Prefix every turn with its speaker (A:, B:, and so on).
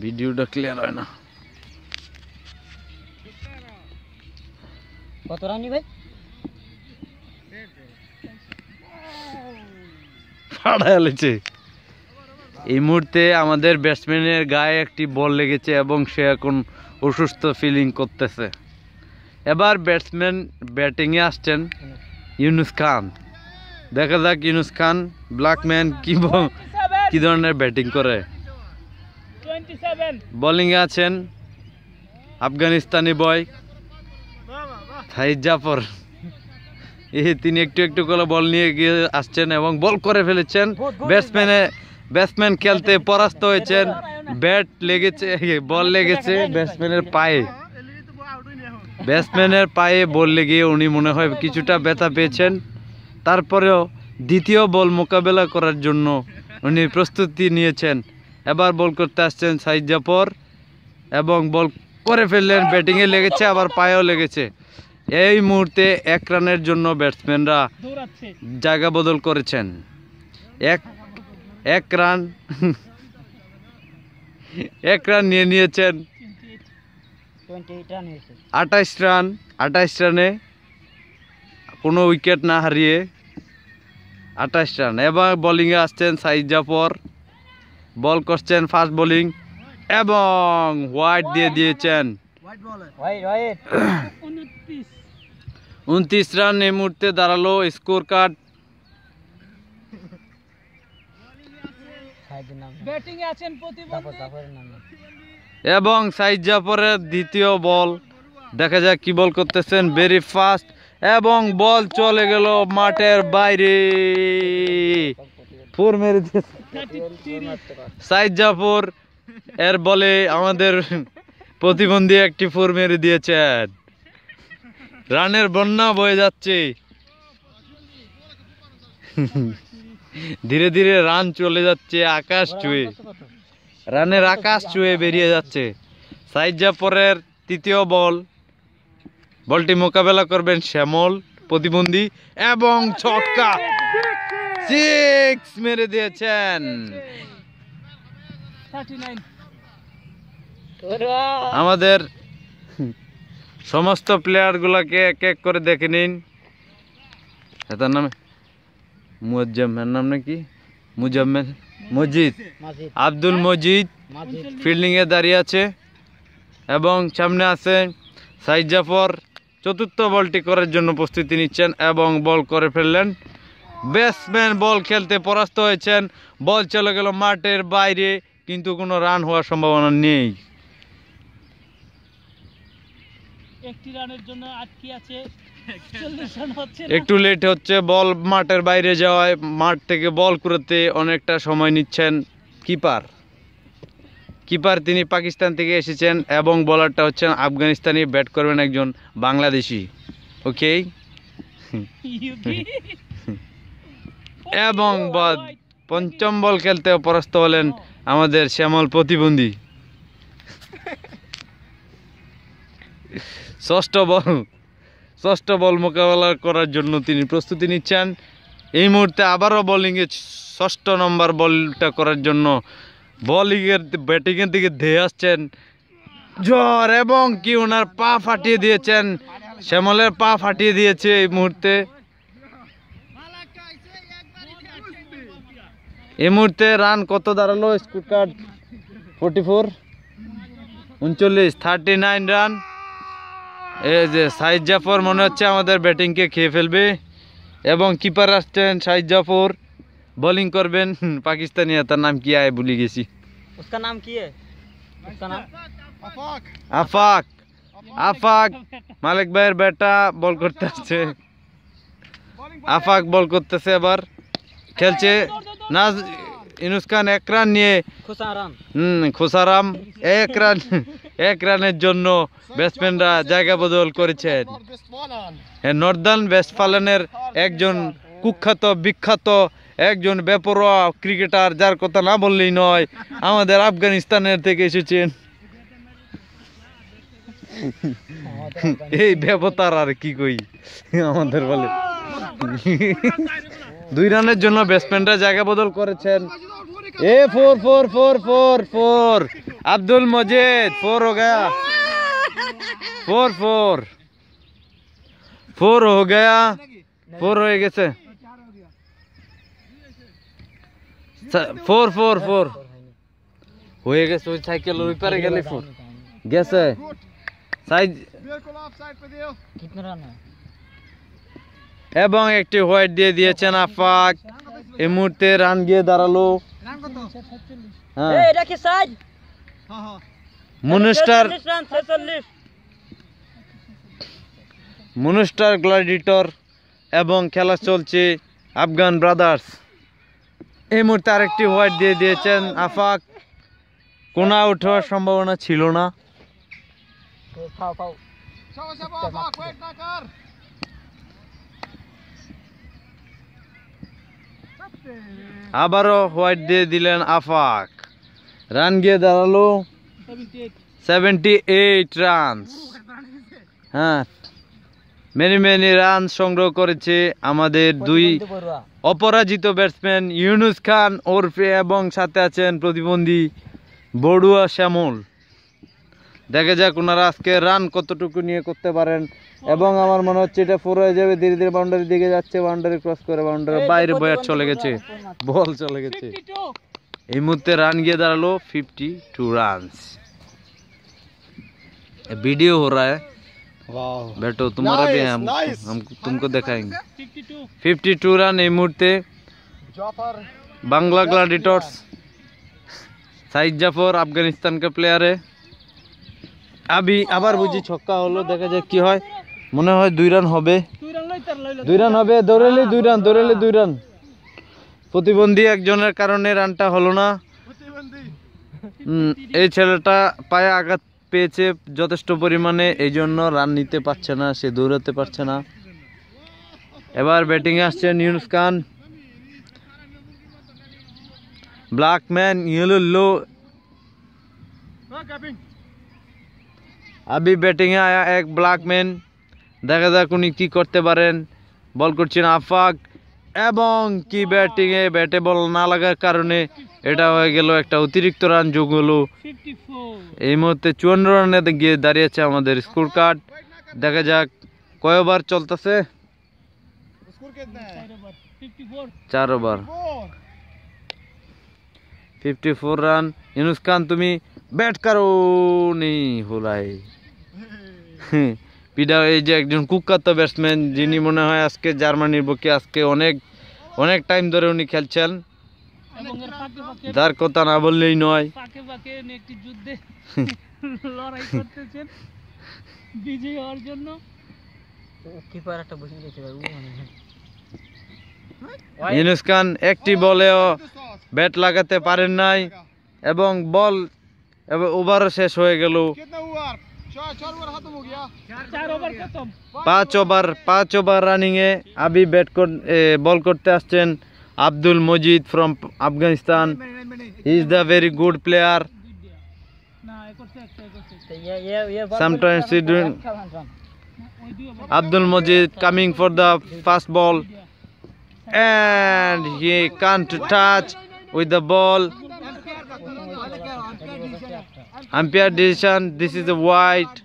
A: ভিডিওটা ক্লিয়ার হয় না।
B: কত রানি ভাই?
A: ফাড়াইছে। এই মুহূর্তে আমাদের ব্যাটসম্যানের গায়ে একটি বল লেগেছে এবং সে এখন অসুস্থ ফিলিং করতেছে। এবার ব্যাটসম্যান ব্যাটিংয়ে আসছেন ইউনুস খান। দেখা যাক ইউনুস খান ব্ল্যাকম্যান কি ধরনের ব্যাটিং করে। বোলিংয়ে আছেন আফগানিস্তানি বয় শাহিদ জাফর। তিনি একটু একটু করে বল নিয়ে গিয়ে আসছেন এবং বল করে ফেলেছেন। ব্যাটসম্যান খেলতে পরাস্ত হয়েছেন। ব্যাট লেগেছে, বল লেগেছে ব্যাটসম্যানের পায়ে। ব্যাটসম্যানের পায়ে বল লেগে উনি মনে হয় কিছুটা ব্যথা পেয়েছেন। তারপরেও দ্বিতীয় বল মোকাবেলা করার জন্য উনি প্রস্তুতি নিয়েছেন। এবার বল করতে আসছেন শাহিদ জাফর এবং বল করে ফেললেন। ব্যাটিংয়ে লেগেছে, আবার পায়েও লেগেছে। এই মুহূর্তে 1 রানের জন্য ব্যাটসম্যানরা জায়গা বদল করেছেন। এক রান 1 রান নিয়ে নিয়েছেন। 28 রানে কোনো উইকেট না হারিয়ে 28 রান। এবার বোলিংয়ে আসছেন শাহিদ জাফর। বল করছেন ফাস্ট বোলিং এবং হোয়াইট দিয়ে দিয়েছেন। 29 রান এই মুহূর্তে দাঁড়ালো স্কোর কার্ড। এবং শাহিদ জাফরের দ্বিতীয় বল, দেখা যাক কি বল করতেছেন। ভেরি ফাস্ট এবং বল চলে গেল মাঠের বাইরে। 4 মেরে দিয়েছে শাহিদ জাফর। এর বলে আমাদের প্রতিবন্ধী একটি 4 মেরে দিয়েছেন। রানের বন্যা বয়ে যাচ্ছে। ধীরে ধীরে রান চলে যাচ্ছে আকাশ ছুঁয়ে। রানের আকাশ ছুঁয়ে বেরিয়ে যাচ্ছে। শাহিদ জাফরের তৃতীয় বল, বলটি মোকাবেলা করবেন শ্যামল প্রতিবন্ধী এবং ছক্কা 6 মেরে দিয়েছেন। আমাদের সমস্ত প্লেয়ার গুলাকে এক এক করে দেখে নিন। তার নাম মুজাম্মেল, নাম নাকি মজিদ, আব্দুল মজিদ ফিল্ডিং এ দাঁড়িয়ে আছে এবং সামনে আছে শাহিদ জাফর। চতুর্থ বলটি করার জন্য প্রস্তুতি নিচ্ছেন এবং বল করে ফেললেন। ব্যাটসম্যান বল খেলতে পরাস্ত হয়েছেন। বল চলে গেল মাঠের বাইরে, কিন্তু কোনো রান হওয়ার সম্ভাবনা নেই।
B: একটি রানের জন্য আটকে আছে। 40 রান হচ্ছে,
A: একটু লেট হচ্ছে বল মাঠের বাইরে যাওয়ায়। মাঠ থেকে বল করতে অনেকটা সময় নিচ্ছেন কিপার তিনি পাকিস্তান থেকে এসেছেন এবং বোলারটা হচ্ছেন আফগানিস্তানি। ব্যাট করবেন একজন বাংলাদেশি। ওকে এবং পঞ্চম বল খেলতে পরাস্ত হলেন আমাদের শ্যামল প্রতিবন্ধী। ষষ্ঠ বল মোকাবেলা করার জন্য তিনি প্রস্তুতি নিচ্ছেন। এই মুহূর্তে আবারও বোলিংয়ে 6ষ্ঠ নম্বর বলটা করার জন্য ব্যাটিংয়ের দিকে ধেয়ে আসছেন জ্বর এবং কি ওনার পা ফাটিয়ে দিয়েছেন। শ্যামলের পা ফাটিয়ে দিয়েছে এই মুহূর্তে। এই মুহূর্তে রান কত দাঁড়ালো? Score card 39 run. এই যে শাহিদ জাফর মনে হচ্ছে আমাদের ব্যাটিংকে খেয়ে ফেলবে এবং কিপার আসছেন শাহিদ জাফর। বোলিং করবেন পাকিস্তানি, তার নাম কি আয় ভুলে গেছি। আফাক মালিক ভাইয়ের বেটা বল করতে আসছে। আফাক বল করতেছে, এবার খেলছে ইউনুস খান 1 রান নিয়ে খোসারাম 1 রানের জন্য ব্যাটসম্যানরা জায়গা বদল করেছেন। নর্দার্ন ওয়েস্টফালেনের একজন কুখ্যাত বিখ্যাত একজন বেপরোয়া ক্রিকেটার, যার কথা না বললেই নয়, আমাদের আফগানিস্তানের থেকে এসেছেন। এই ব্যবতার আর কি কই আমাদের বলে। 2 রানের জন্য ব্যাটসম্যানরা জায়গা বদল করেছেন ए 4 अब्दुल मजीद 4 हो गया 4 हो गया 4 हो गए 4 হয়ে গেছে ওই সাইকেল ওই পারে গেলে 4 গেছে সাইজ এবং একটি হোয়াইট দিয়ে দিয়েছেন আফাক এই মুহূর্তে রান গিয়ে দাঁড়ালো হ্যাঁ
B: এটা কি সাইজ
A: মুনস্টার গ্ল্যাডিয়েটর এবং খেলা চলছে আফগান ব্রাদার্স এই মুহূর্তে আরেকটি হোয়াইট দিয়ে দিয়েছেন আফাক কোন আউট হওয়ার সম্ভাবনা ছিল না আবারও হোয়াইট দিয়ে দিলেন আফাক রান গিয়ে দাঁড়ালো 78 রানস হ্যাঁ মেনি রান সংগ্রহ করেছে আমাদের দুই অপরাজিত ব্যাটসম্যান ইউনুস খান ওরফে এবং সাথে আছেন প্রতিবন্ধী বড়ুয়া শ্যামল দেখা যাক ওনারা আজকে রান কতটুকু নিয়ে করতে পারেন এবং আমার মনে হচ্ছে এটা 4 হয়ে যাবে ধীরে ধীরে বাউন্ডারি দিকে যাচ্ছে বাউন্ডারি ক্রস করে বাউন্ডারি বাইরে বয়ার চলে গেছে বল চলে গেছে এই মুহূর্তে রান গিয়ে दाঁড়ালো 52 রানস वीडियो हो रहा है बैठो तुम्हारा भी है हम तुमको दिखाएंगे 52 रन এই মুহূর্তে बांग्ला ग्लैडिएटर्स साइद जाफर अफगानिस्तान का प्लेयर है अभी আবার বুঝি ছক্কা হলো দেখা যাক কি হয় মনে হয় 2 রান হবে 2 রান হবে দৌড়ালে 2 রান প্রতিবন্ধী একজনের কারণে রানটা হলো না এই ছেলেটা পায়ে আঘাত পেয়েছে যথেষ্ট পরিমাণে এইজন্য রান নিতে পারছে না সে দৌড়াতে পারছে না এবার ব্যাটিং এ আসছেন ইউনুস খান ब्लैकमैन येलो लो अभी बैटिंग में आया एक ब्लैकमैन देखा जाक उनी की करते पारेन बल करছেন আফাক এবং কি ব্যাটিং এ ব্যাটে বল না লাগার কারণে এটা হয়ে গেল একটা অতিরিক্ত রান যোগ হলো 54 এই মুহূর্তে 54 রানে গিয়ে দাঁড়িয়েছে আমাদের স্কোর কার্ড দেখা যাক কয় ওভার চলতেছে স্কোর कितना है 54 4 ওভার 54 রান ইউনুস খান তুমি ব্যাট করো नहीं हो रहा है পিডা এই যে একজন কুখ্যাত ব্যাটসম্যান যিনি মনে হয় আজকে জার্মানির পক্ষে আজকে অনেক টাইম ধরে উনি খেলছেন এবং এর ফাঁকে তার কথা না বললেই নয় ফাঁকে উনি একটি যুদ্ধে লড়াই করতেছেন বিজয়ী হওয়ার জন্য কিপার একটা বসে গেছে ইউনুস খান একটি বলেও ব্যাট লাগাতে পারেন নাই এবং বল ওভার শেষ হয়ে গেল 5 ओवर रनिंग है अभी बॉल करते আসছেন Abdul Majid from Afghanistan he is the very good player sometimes he doing Abdul Majid coming for the fast ball and he can't touch with the ball umpire decision this is a wide